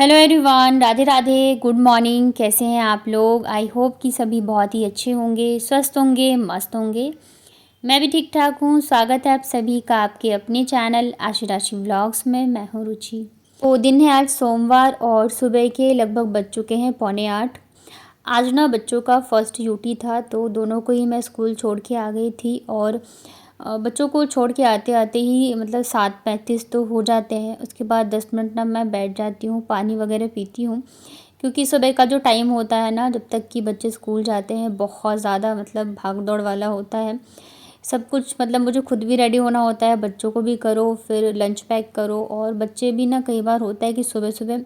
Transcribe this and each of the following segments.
Hello everyone, Radhe Radhe, good morning. कैसे हैं आप लोग? आई होप कि सभी बहुत ही अच्छे होंगे, स्वस्थ होंगे, मस्त होंगे। मैं भी ठीक ठाक हूँ। स्वागत है आप सभी का आपके अपने चैनल आशी राशि व्लॉग्स में। मैं हूँ रुचि। तो दिन है आज सोमवार और सुबह के लगभग बज चुके हैं 7:45। आज ना बच्चों का फर्स्ट ड्यूटी था, तो दोनों को ही मैं स्कूल छोड़ के आ गई थी। और बच्चों को छोड़ के आते आते ही मतलब 7:35 तो हो जाते हैं। उसके बाद 10 मिनट ना मैं बैठ जाती हूँ, पानी वगैरह पीती हूँ, क्योंकि सुबह का जो टाइम होता है ना, जब तक कि बच्चे स्कूल जाते हैं, बहुत ज़्यादा मतलब भाग दौड़ वाला होता है। सब कुछ मतलब मुझे खुद भी रेडी होना होता है, बच्चों को भी करो, फिर लंच पैक करो। और बच्चे भी ना कई बार होता है कि सुबह सुबह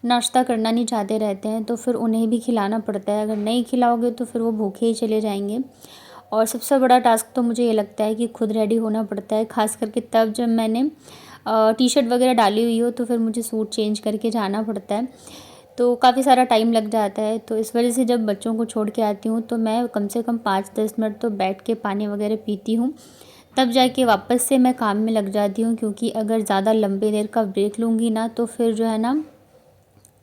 नाश्ता करना नहीं चाहते रहते हैं, तो फिर उन्हें भी खिलाना पड़ता है। अगर नहीं खिलाओगे तो फिर वो भूखे ही चले जाएंगे। और सबसे बड़ा टास्क तो मुझे ये लगता है कि खुद रेडी होना पड़ता है, ख़ास करके तब जब मैंने टी शर्ट वगैरह डाली हुई हो, तो फिर मुझे सूट चेंज करके जाना पड़ता है, तो काफ़ी सारा टाइम लग जाता है। तो इस वजह से जब बच्चों को छोड़ के आती हूँ, तो मैं कम से कम 5-10 मिनट तो बैठ के पानी वगैरह पीती हूँ, तब जाके वापस से मैं काम में लग जाती हूँ। क्योंकि अगर ज़्यादा लंबे देर का ब्रेक लूँगी ना, तो फिर जो है ना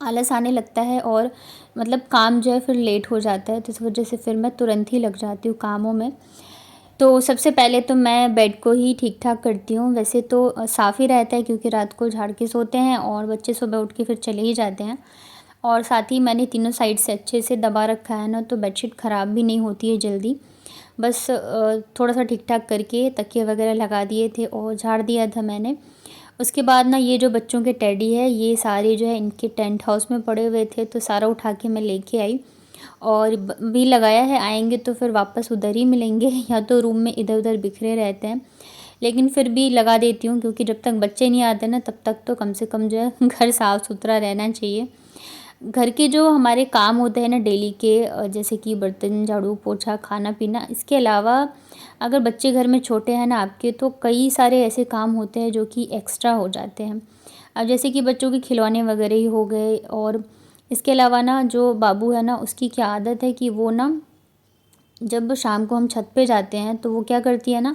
आलस आने लगता है, और मतलब काम जो है फिर लेट हो जाता है। तो इस वजह से फिर मैं तुरंत ही लग जाती हूँ कामों में। तो सबसे पहले तो मैं बेड को ही ठीक ठाक करती हूँ। वैसे तो साफ़ ही रहता है, क्योंकि रात को झाड़ के सोते हैं और बच्चे सुबह उठ के फिर चले ही जाते हैं। और साथ ही मैंने तीनों साइड से अच्छे से दबा रखा है ना, तो बेडशीट ख़राब भी नहीं होती है जल्दी। बस थोड़ा सा ठीक ठाक करके तकिए वगैरह लगा दिए थे और झाड़ दिया था मैंने। उसके बाद ना ये जो बच्चों के टेडी है, ये सारे जो है इनके टेंट हाउस में पड़े हुए थे, तो सारा उठा के मैं लेके आई और भी लगाया है। आएंगे तो फिर वापस उधर ही मिलेंगे या तो रूम में इधर उधर बिखरे रहते हैं, लेकिन फिर भी लगा देती हूँ, क्योंकि जब तक बच्चे नहीं आते ना, तब तक तो कम से कम जो है घर साफ़ सुथरा रहना चाहिए। घर के जो हमारे काम होते हैं ना डेली के, जैसे कि बर्तन झाड़ू पोछा खाना पीना, इसके अलावा अगर बच्चे घर में छोटे हैं ना आपके, तो कई सारे ऐसे काम होते हैं जो कि एक्स्ट्रा हो जाते हैं। अब जैसे कि बच्चों के खिलौने वगैरह ही हो गए। और इसके अलावा ना जो बाबू है ना, उसकी क्या आदत है कि वो ना जब शाम को हम छत पे जाते हैं, तो वो क्या करती है ना,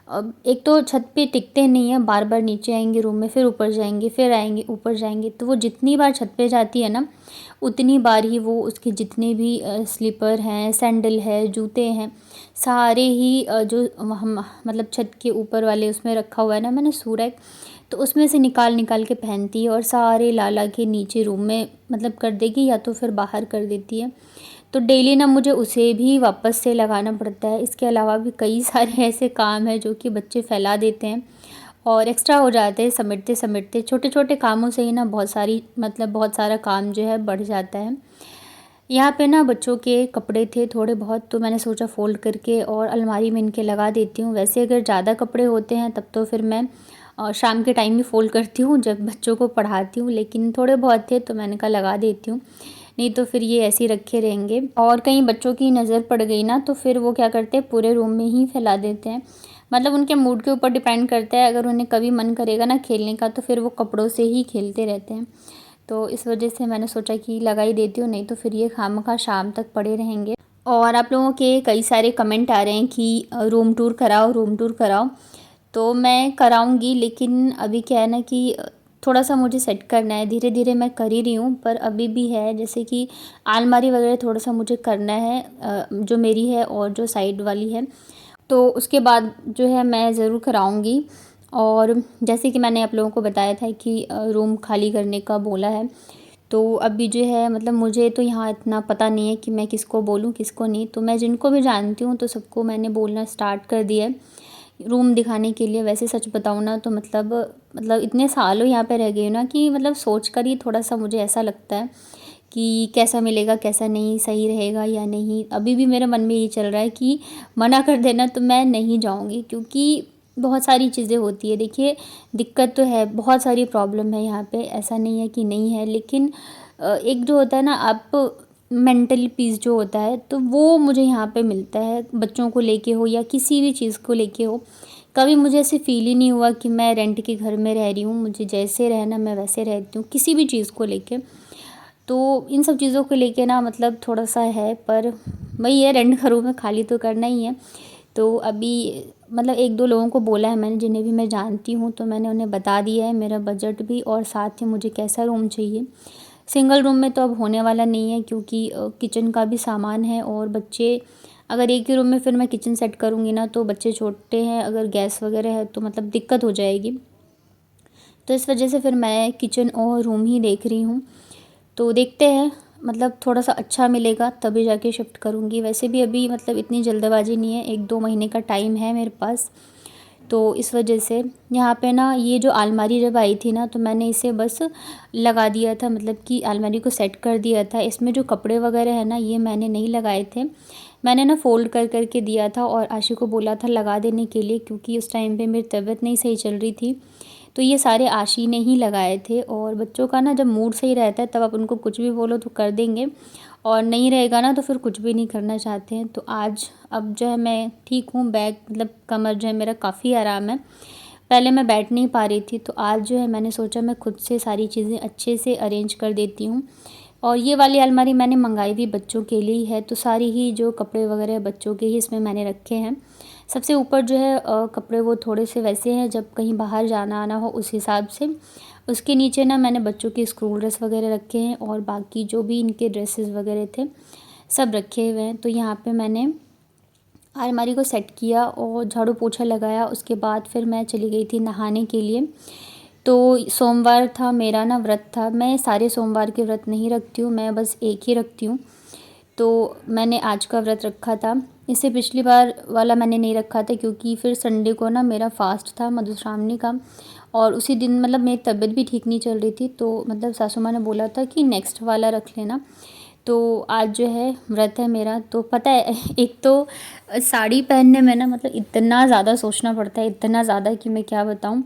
अब एक तो छत पे टिकते नहीं है, बार बार नीचे आएंगे रूम में, फिर ऊपर जाएंगे, फिर आएंगे ऊपर जाएंगे। तो वो जितनी बार छत पे जाती है ना, उतनी बार ही वो उसके जितने भी स्लीपर हैं, सैंडल है, जूते हैं, सारे ही जो हम मतलब छत के ऊपर वाले उसमें रखा हुआ है ना मैंने सूरक, तो उसमें से निकाल निकाल के पहनती है और सारे ला ला के नीचे रूम में मतलब कर देगी, या तो फिर बाहर कर देती है। तो डेली ना मुझे उसे भी वापस से लगाना पड़ता है। इसके अलावा भी कई सारे ऐसे काम हैं जो कि बच्चे फैला देते हैं और एक्स्ट्रा हो जाते हैं। समेटते समेटते छोटे छोटे कामों से ही ना बहुत सारी मतलब बहुत सारा काम जो है बढ़ जाता है। यहाँ पे ना बच्चों के कपड़े थे थोड़े बहुत, तो मैंने सोचा फ़ोल्ड करके और अलमारी में इनके लगा देती हूँ। वैसे अगर ज़्यादा कपड़े होते हैं तब तो फिर मैं शाम के टाइम ही फ़ोल्ड करती हूँ जब बच्चों को पढ़ाती हूँ, लेकिन थोड़े बहुत थे तो मैंने कहा लगा देती हूँ, नहीं तो फिर ये ऐसे ही रखे रहेंगे। और कहीं बच्चों की नज़र पड़ गई ना, तो फिर वो क्या करते हैं, पूरे रूम में ही फैला देते हैं। मतलब उनके मूड के ऊपर डिपेंड करता है। अगर उन्हें कभी मन करेगा ना खेलने का, तो फिर वो कपड़ों से ही खेलते रहते हैं। तो इस वजह से मैंने सोचा कि लगा ही देती हूँ, नहीं तो फिर ये खामखा शाम तक पड़े रहेंगे। और आप लोगों के कई सारे कमेंट आ रहे हैं कि रूम टूर कराओ, रूम टूर कराओ। तो मैं कराऊंगी, लेकिन अभी क्या है ना कि थोड़ा सा मुझे सेट करना है। धीरे धीरे मैं कर ही रही हूँ, पर अभी भी है, जैसे कि अलमारी वगैरह थोड़ा सा मुझे करना है, जो मेरी है और जो साइड वाली है। तो उसके बाद जो है मैं ज़रूर कराऊंगी। और जैसे कि मैंने आप लोगों को बताया था कि रूम खाली करने का बोला है, तो अभी जो है मतलब मुझे तो यहाँ इतना पता नहीं है कि मैं किसको बोलूँ किसको नहीं। तो मैं जिनको भी जानती हूँ तो सबको मैंने बोलना स्टार्ट कर दिया है रूम दिखाने के लिए। वैसे सच बताऊँ ना तो मतलब इतने सालों यहाँ पे रह गई हूँ ना, कि मतलब सोच कर ही थोड़ा सा मुझे ऐसा लगता है कि कैसा मिलेगा, कैसा नहीं, सही रहेगा या नहीं। अभी भी मेरे मन में ये चल रहा है कि मना कर देना तो मैं नहीं जाऊँगी, क्योंकि बहुत सारी चीज़ें होती है। देखिए दिक्कत तो है, बहुत सारी प्रॉब्लम है यहाँ पे, ऐसा नहीं है कि नहीं है, लेकिन एक जो होता है ना, आप मेंटल पीस जो होता है, तो वो मुझे यहाँ पे मिलता है। बच्चों को लेके हो या किसी भी चीज़ को लेके हो, कभी मुझे ऐसे फील ही नहीं हुआ कि मैं रेंट के घर में रह रही हूँ। मुझे जैसे रहना मैं वैसे रहती हूँ, किसी भी चीज़ को लेके। तो इन सब चीज़ों को लेके ना मतलब थोड़ा सा है, पर वही है, रेंट का रूम है, खाली तो करना ही है। तो अभी मतलब एक दो लोगों को बोला है मैंने, जिन्हें भी मैं जानती हूँ, तो मैंने उन्हें बता दिया है मेरा बजट भी और साथ ही मुझे कैसा रूम चाहिए। सिंगल रूम में तो अब होने वाला नहीं है, क्योंकि किचन का भी सामान है और बच्चे अगर एक ही रूम में फिर मैं किचन सेट करूँगी ना, तो बच्चे छोटे हैं, अगर गैस वगैरह है तो मतलब दिक्कत हो जाएगी। तो इस वजह से फिर मैं किचन और रूम ही देख रही हूँ। तो देखते हैं, मतलब थोड़ा सा अच्छा मिलेगा तभी जाके शिफ्ट करूँगी। वैसे भी अभी मतलब इतनी जल्दबाजी नहीं है, 1-2 महीने का टाइम है मेरे पास। तो इस वजह से यहाँ पे ना ये जो अलमारी जब आई थी ना, तो मैंने इसे बस लगा दिया था, मतलब कि अलमारी को सेट कर दिया था। इसमें जो कपड़े वगैरह है ना, ये मैंने नहीं लगाए थे, मैंने ना फ़ोल्ड कर कर के दिया था और आशी को बोला था लगा देने के लिए, क्योंकि उस टाइम पे मेरी तबीयत नहीं सही चल रही थी। तो ये सारे आशी ने ही लगाए थे। और बच्चों का ना जब मूड सही रहता है तब आप उनको कुछ भी बोलो तो कर देंगे, और नहीं रहेगा ना तो फिर कुछ भी नहीं करना चाहते हैं। तो आज अब जो है मैं ठीक हूँ, बैक मतलब कमर जो है मेरा काफ़ी आराम है। पहले मैं बैठ नहीं पा रही थी, तो आज जो है मैंने सोचा मैं खुद से सारी चीज़ें अच्छे से अरेंज कर देती हूँ। और ये वाली अलमारी मैंने मंगाई भी बच्चों के लिए ही है, तो सारी ही जो कपड़े वगैरह बच्चों के ही इसमें मैंने रखे हैं। सबसे ऊपर जो है कपड़े वो थोड़े से वैसे हैं जब कहीं बाहर जाना आना हो उस हिसाब से। उसके नीचे ना मैंने बच्चों के स्कूल ड्रेस वगैरह रखे हैं, और बाकी जो भी इनके ड्रेसेस वगैरह थे सब रखे हुए हैं। तो यहाँ पे मैंने अलमारी को सेट किया और झाड़ू पोछा लगाया। उसके बाद फिर मैं चली गई थी नहाने के लिए। तो सोमवार था मेरा ना, व्रत था। मैं सारे सोमवार के व्रत नहीं रखती हूँ, मैं बस एक ही रखती हूँ। तो मैंने आज का व्रत रखा था। इससे पिछली बार वाला मैंने नहीं रखा था, क्योंकि फिर संडे को ना मेरा फ़ास्ट था मधुश्रावणी का, और उसी दिन मतलब मेरी तबीयत भी ठीक नहीं चल रही थी, तो मतलब सासू माँ ने बोला था कि नेक्स्ट वाला रख लेना। तो आज जो है व्रत है मेरा। तो पता है एक तो साड़ी पहनने में ना मतलब इतना ज़्यादा सोचना पड़ता है, इतना ज़्यादा कि मैं क्या बताऊँ।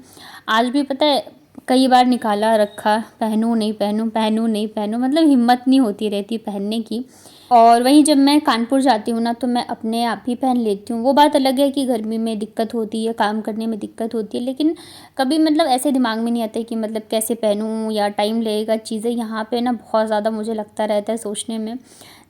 आज भी पता है कई बार निकाला रखा, पहनूँ नहीं पहनूँ, पहनूँ नहीं पहनूँ, मतलब हिम्मत नहीं होती रहती पहनने की। और वहीं जब मैं कानपुर जाती हूँ ना, तो मैं अपने आप ही पहन लेती हूँ। वो बात अलग है कि गर्मी में दिक्कत होती है, काम करने में दिक्कत होती है, लेकिन कभी मतलब ऐसे दिमाग में नहीं आता है कि मतलब कैसे पहनूँ या टाइम लगेगा। चीज़ें यहाँ पे ना बहुत ज़्यादा मुझे लगता रहता है सोचने में।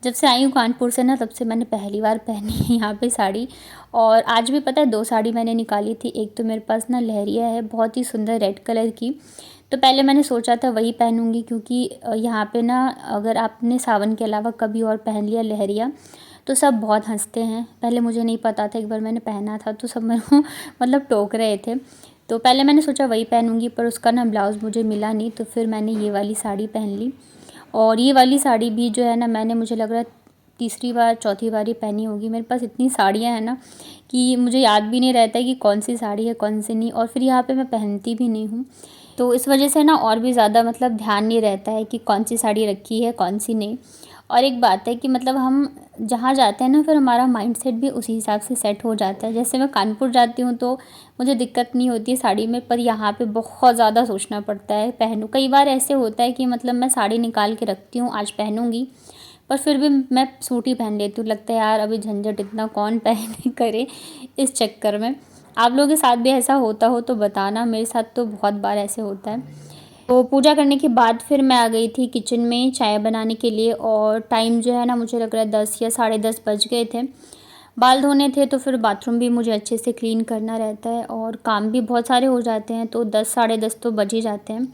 जब से आई हूँ कानपुर से ना, तब से मैंने पहली बार पहनी है यहाँ पे साड़ी। और आज भी पता है 2 साड़ी मैंने निकाली थी। एक तो मेरे पास ना लहरिया है बहुत ही सुंदर रेड कलर की, तो पहले मैंने सोचा था वही पहनूंगी, क्योंकि यहाँ पे ना अगर आपने सावन के अलावा कभी और पहन लिया लहरिया तो सब बहुत हंसते हैं। पहले मुझे नहीं पता था, एक बार मैंने पहना था तो सब मेरे को मतलब टोक रहे थे। तो पहले मैंने सोचा वही पहनूंगी, पर उसका ना ब्लाउज़ मुझे मिला नहीं, तो फिर मैंने ये वाली साड़ी पहन ली। और ये वाली साड़ी भी जो है ना, मैंने मुझे लग रहा है तीसरी बार चौथी बार ही पहनी होगी। मेरे पास इतनी साड़ियाँ हैं ना कि मुझे याद भी नहीं रहता है कि कौन सी साड़ी है कौन सी नहीं, और फिर यहाँ पे मैं पहनती भी नहीं हूँ। तो इस वजह से ना और भी ज़्यादा मतलब ध्यान नहीं रहता है कि कौन सी साड़ी रखी है कौन सी नहीं। और एक बात है कि मतलब हम जहाँ जाते हैं ना, फिर हमारा माइंडसेट भी उसी हिसाब से सेट हो जाता है। जैसे मैं कानपुर जाती हूँ तो मुझे दिक्कत नहीं होती है साड़ी में, पर यहाँ पे बहुत ज़्यादा सोचना पड़ता है पहनूँ। कई बार ऐसे होता है कि मतलब मैं साड़ी निकाल के रखती हूँ, आज पहनूँगी, पर फिर भी मैं सूट ही पहन लेती हूँ। लगता है यार अभी झंझट इतना कौन पहने करे इस चक्कर में। आप लोगों के साथ भी ऐसा होता हो तो बताना, मेरे साथ तो बहुत बार ऐसे होता है। तो पूजा करने के बाद फिर मैं आ गई थी किचन में चाय बनाने के लिए, और टाइम जो है ना मुझे लग रहा है 10 या 10:30 बज गए थे। बाल धोने थे, तो फिर बाथरूम भी मुझे अच्छे से क्लीन करना रहता है, और काम भी बहुत सारे हो जाते हैं, तो 10 10:30 तो बज ही जाते हैं।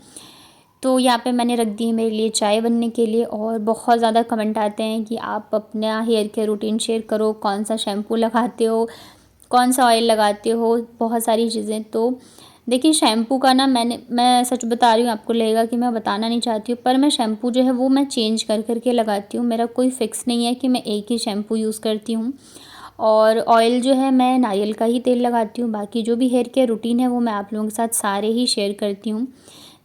तो यहाँ पे मैंने रख दी है मेरे लिए चाय बनने के लिए। और बहुत ज़्यादा कमेंट आते हैं कि आप अपना हेयर केयर रूटीन शेयर करो, कौन सा शैम्पू लगाते हो, कौन सा ऑयल लगाते हो, बहुत सारी चीज़ें। तो देखिए शैम्पू का ना मैं सच बता रही हूँ, आपको लगेगा कि मैं बताना नहीं चाहती हूँ, पर मैं शैम्पू जो है वो मैं चेंज कर कर के लगाती हूँ। मेरा कोई फ़िक्स नहीं है कि मैं एक ही शैम्पू यूज़ करती हूँ। और ऑयल जो है मैं नारियल का ही तेल लगाती हूँ। बाकी जो भी हेयर केयर रूटीन है वो मैं आप लोगों के साथ सारे ही शेयर करती हूँ।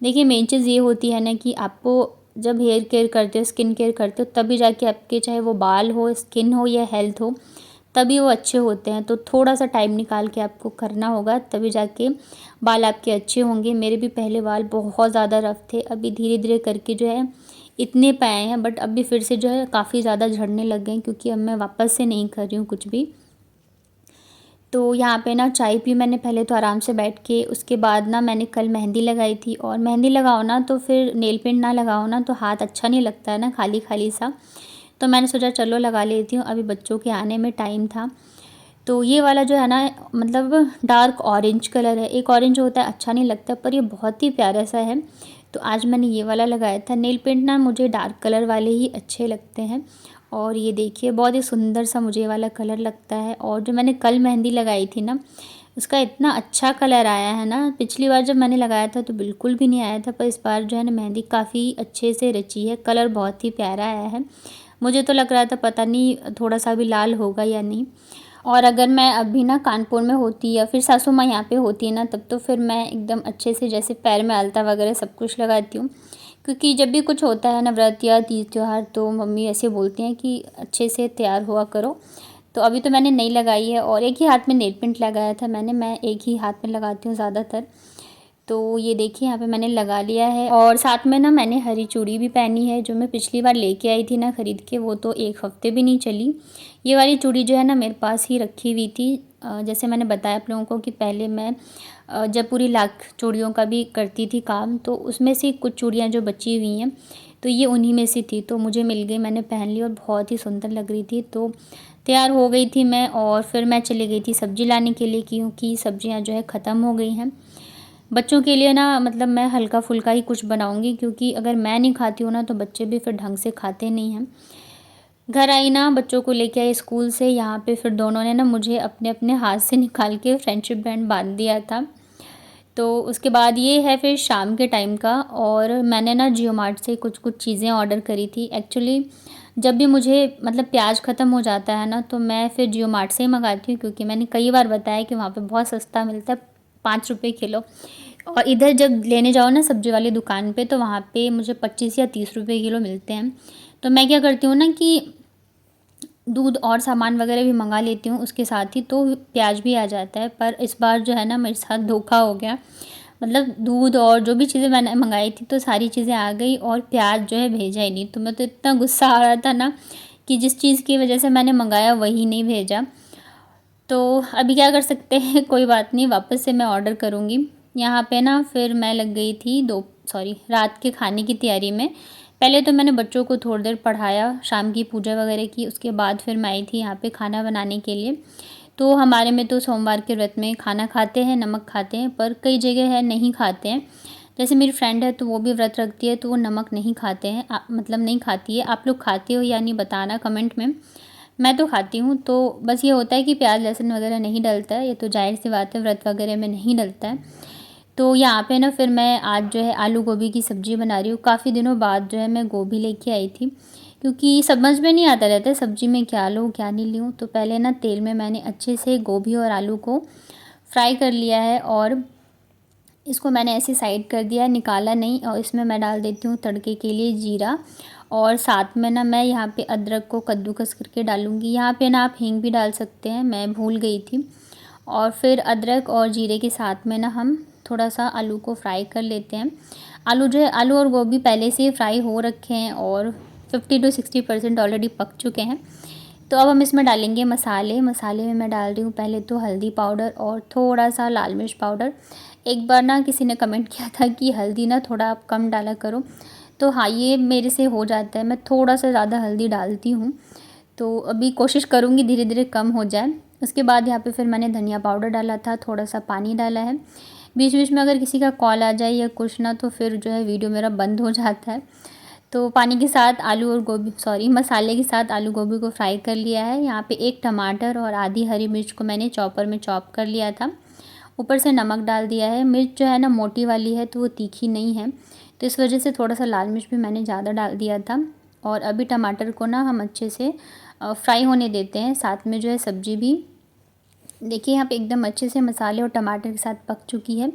देखिए मेन चीज़ ये होती है ना कि आपको जब हेयर केयर करते हो, स्किन केयर करते हो, तभी जाके आपके चाहे वो बाल हो, स्किन हो या हेल्थ हो, तभी वो अच्छे होते हैं। तो थोड़ा सा टाइम निकाल के आपको करना होगा, तभी जाके बाल आपके अच्छे होंगे। मेरे भी पहले बाल बहुत ज़्यादा रफ थे, अभी धीरे धीरे करके जो है इतने पे आए हैं, बट अभी फिर से जो है काफ़ी ज़्यादा झड़ने लग गए हैं, क्योंकि अब मैं वापस से नहीं कर रही हूँ कुछ भी। तो यहाँ पे ना चाय पी मैंने पहले तो आराम से बैठ के। उसके बाद ना मैंने कल मेहंदी लगाई थी, और मेहंदी लगाओ ना तो फिर नेल पेंट ना लगाओ ना तो हाथ अच्छा नहीं लगता है ना, खाली खाली सा। तो मैंने सोचा चलो लगा लेती हूँ, अभी बच्चों के आने में टाइम था। तो ये वाला जो है ना मतलब डार्क ऑरेंज कलर है। एक ऑरेंज होता है अच्छा नहीं लगता, पर ये बहुत ही प्यारा सा है। तो आज मैंने ये वाला लगाया था। नेल पेंट ना मुझे डार्क कलर वाले ही अच्छे लगते हैं, और ये देखिए बहुत ही सुंदर सा मुझे ये वाला कलर लगता है। और जो मैंने कल मेहंदी लगाई थी ना, उसका इतना अच्छा कलर आया है ना। पिछली बार जब मैंने लगाया था तो बिल्कुल भी नहीं आया था, पर इस बार जो है ना मेहंदी काफ़ी अच्छे से रची है, कलर बहुत ही प्यारा आया है। मुझे तो लग रहा था पता नहीं थोड़ा सा भी लाल होगा या नहीं। और अगर मैं अभी ना कानपुर में होती या फिर सासू माँ यहाँ पे होती ना, तब तो फिर मैं एकदम अच्छे से जैसे पैर में आलता वगैरह सब कुछ लगाती हूँ, क्योंकि जब भी कुछ होता है ना व्रत या तीज त्योहार, तो मम्मी ऐसे बोलती हैं कि अच्छे से तैयार हुआ करो। तो अभी तो मैंने नहीं लगाई है, और एक ही हाथ में नेल पेंट लगाया था मैंने, मैं एक ही हाथ में लगाती हूँ ज़्यादातर। तो ये देखिए यहाँ पे मैंने लगा लिया है, और साथ में ना मैंने हरी चूड़ी भी पहनी है, जो मैं पिछली बार लेके आई थी ना ख़रीद के, वो तो 1 हफ़्ते भी नहीं चली। ये वाली चूड़ी जो है ना मेरे पास ही रखी हुई थी। जैसे मैंने बताया आप लोगों को कि पहले मैं जयपुरी लाख चूड़ियों का भी करती थी काम, तो उसमें से कुछ चूड़ियाँ जो बची हुई हैं, तो ये उन्हीं में से थी, तो मुझे मिल गई, मैंने पहन ली और बहुत ही सुंदर लग रही थी। तो तैयार हो गई थी मैं, और फिर मैं चली गई थी सब्ज़ी लाने के लिए, क्योंकि सब्ज़ियाँ जो है ख़त्म हो गई हैं। बच्चों के लिए ना मतलब मैं हल्का फुल्का ही कुछ बनाऊंगी, क्योंकि अगर मैं नहीं खाती हूँ ना तो बच्चे भी फिर ढंग से खाते नहीं हैं। घर आई ना, बच्चों को लेके आई स्कूल से, यहाँ पे फिर दोनों ने ना मुझे अपने अपने हाथ से निकाल के फ्रेंडशिप बैंड बांध दिया था। तो उसके बाद ये है फिर शाम के टाइम का, और मैंने ना जियो मार्ट से कुछ कुछ चीज़ें ऑर्डर करी थी। एक्चुअली जब भी मुझे मतलब प्याज ख़त्म हो जाता है ना, तो मैं फिर जियो मार्ट से ही मंगाती हूँ, क्योंकि मैंने कई बार बताया कि वहाँ पे बहुत सस्ता मिलता है, 5 रुपये किलो। और इधर जब लेने जाओ ना सब्ज़ी वाली दुकान पे, तो वहाँ पे मुझे 25 या 30 रुपये किलो मिलते हैं। तो मैं क्या करती हूँ ना कि दूध और सामान वगैरह भी मंगा लेती हूँ उसके साथ ही, तो प्याज भी आ जाता है। पर इस बार जो है ना मेरे साथ धोखा हो गया, मतलब दूध और जो भी चीज़ें मैंने मंगाई थी तो सारी चीज़ें आ गई, और प्याज जो है भेजा ही नहीं। तो मैं तो इतना गुस्सा आ रहा था ना कि जिस चीज़ की वजह से मैंने मंगाया वही नहीं भेजा। तो अभी क्या कर सकते हैं, कोई बात नहीं, वापस से मैं ऑर्डर करूँगी। यहाँ पे ना फिर मैं लग गई थी रात के खाने की तैयारी में। पहले तो मैंने बच्चों को थोड़ी देर पढ़ाया, शाम की पूजा वगैरह की, उसके बाद फिर मैं आई थी यहाँ पे खाना बनाने के लिए। तो हमारे में तो सोमवार के व्रत में खाना खाते हैं, नमक खाते हैं, पर कई जगह है नहीं खाते हैं। जैसे मेरी फ्रेंड है तो वो भी व्रत रखती है, तो वो नमक नहीं खाते हैं, मतलब नहीं खाती है। आप लोग खाते हो या नहीं बताना कमेंट में। मैं तो खाती हूँ। तो बस ये होता है कि प्याज लहसुन वगैरह नहीं डलता है, ये तो जाहिर सी बात है, व्रत वगैरह में नहीं डलता है। तो यहाँ पे ना फिर मैं आज जो है आलू गोभी की सब्ज़ी बना रही हूँ। काफ़ी दिनों बाद जो है मैं गोभी लेके आई थी, क्योंकि समझ में नहीं आता रहता है सब्ज़ी में क्या लूँ क्या नहीं लूँ। तो पहले ना तेल में मैंने अच्छे से गोभी और आलू को फ्राई कर लिया है, और इसको मैंने ऐसे साइड कर दिया, निकाला नहीं। और इसमें मैं डाल देती हूँ तड़के के लिए जीरा, और साथ में ना मैं यहाँ पे अदरक को कद्दूकस करके डालूँगी। यहाँ पे ना आप हींग भी डाल सकते हैं, मैं भूल गई थी। और फिर अदरक और जीरे के साथ में ना हम थोड़ा सा आलू को फ्राई कर लेते हैं। आलू जो है, आलू और गोभी पहले से ही फ्राई हो रखे हैं, और 50 से 60% ऑलरेडी पक चुके हैं। तो अब हम इसमें डालेंगे मसाले। मसाले में मैं डाल रही हूँ पहले तो हल्दी पाउडर और थोड़ा सा लाल मिर्च पाउडर। एक बार ना किसी ने कमेंट किया था कि हल्दी ना थोड़ा आप कम डाला करो, तो हाँ ये मेरे से हो जाता है, मैं थोड़ा सा ज़्यादा हल्दी डालती हूँ। तो अभी कोशिश करूँगी धीरे धीरे कम हो जाए। उसके बाद यहाँ पे फिर मैंने धनिया पाउडर डाला था, थोड़ा सा पानी डाला है। बीच बीच में अगर किसी का कॉल आ जाए या कुछ ना, तो फिर जो है वीडियो मेरा बंद हो जाता है। तो पानी के साथ आलू और गोभी मसाले के साथ आलू गोभी को फ्राई कर लिया है। यहाँ पे एक टमाटर और आधी हरी मिर्च को मैंने चॉपर में चॉप कर लिया था। ऊपर से नमक डाल दिया है। मिर्च जो है ना मोटी वाली है, तो वो तीखी नहीं है, तो इस वजह से थोड़ा सा लाल मिर्च भी मैंने ज़्यादा डाल दिया था। और अभी टमाटर को ना हम अच्छे से फ्राई होने देते हैं। साथ में जो है सब्ज़ी भी देखिए यहाँ पे एकदम अच्छे से मसाले और टमाटर के साथ पक चुकी है।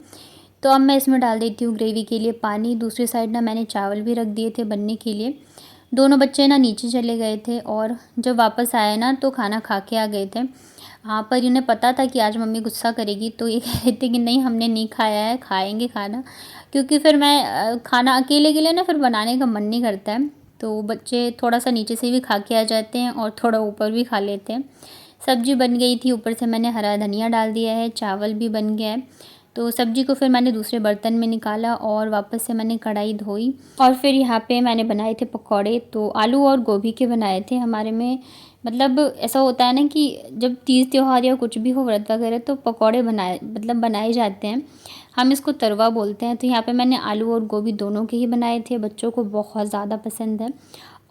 तो अब मैं इसमें डाल देती हूँ ग्रेवी के लिए पानी। दूसरी साइड ना मैंने चावल भी रख दिए थे बनने के लिए। दोनों बच्चे ना नीचे चले गए थे, और जब वापस आए ना तो खाना खा के आ गए थे। हाँ, पर इन्हें पता था कि आज मम्मी गुस्सा करेगी, तो ये कह रहे थे कि नहीं हमने नहीं खाया है, खाएंगे खाना। क्योंकि फिर मैं खाना अकेले के लिए ना फिर बनाने का मन नहीं करता है, तो बच्चे थोड़ा सा नीचे से भी खा के आ जाते हैं और थोड़ा ऊपर भी खा लेते हैं। सब्ज़ी बन गई थी, ऊपर से मैंने हरा धनिया डाल दिया है, चावल भी बन गया है। तो सब्ज़ी को फिर मैंने दूसरे बर्तन में निकाला, और वापस से मैंने कढ़ाई धोई, और फिर यहाँ पे मैंने बनाए थे पकौड़े। तो आलू और गोभी के बनाए थे। हमारे में मतलब ऐसा होता है ना कि जब तीज त्योहार या कुछ भी हो, व्रत वगैरह, तो पकौड़े बनाए जाते हैं। हम इसको तरुआ बोलते हैं। तो यहाँ पे मैंने आलू और गोभी दोनों के ही बनाए थे, बच्चों को बहुत ज़्यादा पसंद है।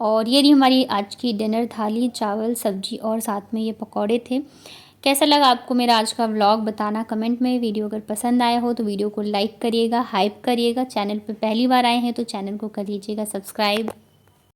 और ये रही हमारी आज की डिनर थाली, चावल, सब्जी और साथ में ये पकौड़े थे। कैसा लगा आपको मेरा आज का व्लॉग बताना कमेंट में। वीडियो अगर पसंद आया हो तो वीडियो को लाइक करिएगा, हाइप करिएगा। चैनल पे पहली बार आए हैं तो चैनल को कर लीजिएगा सब्सक्राइब।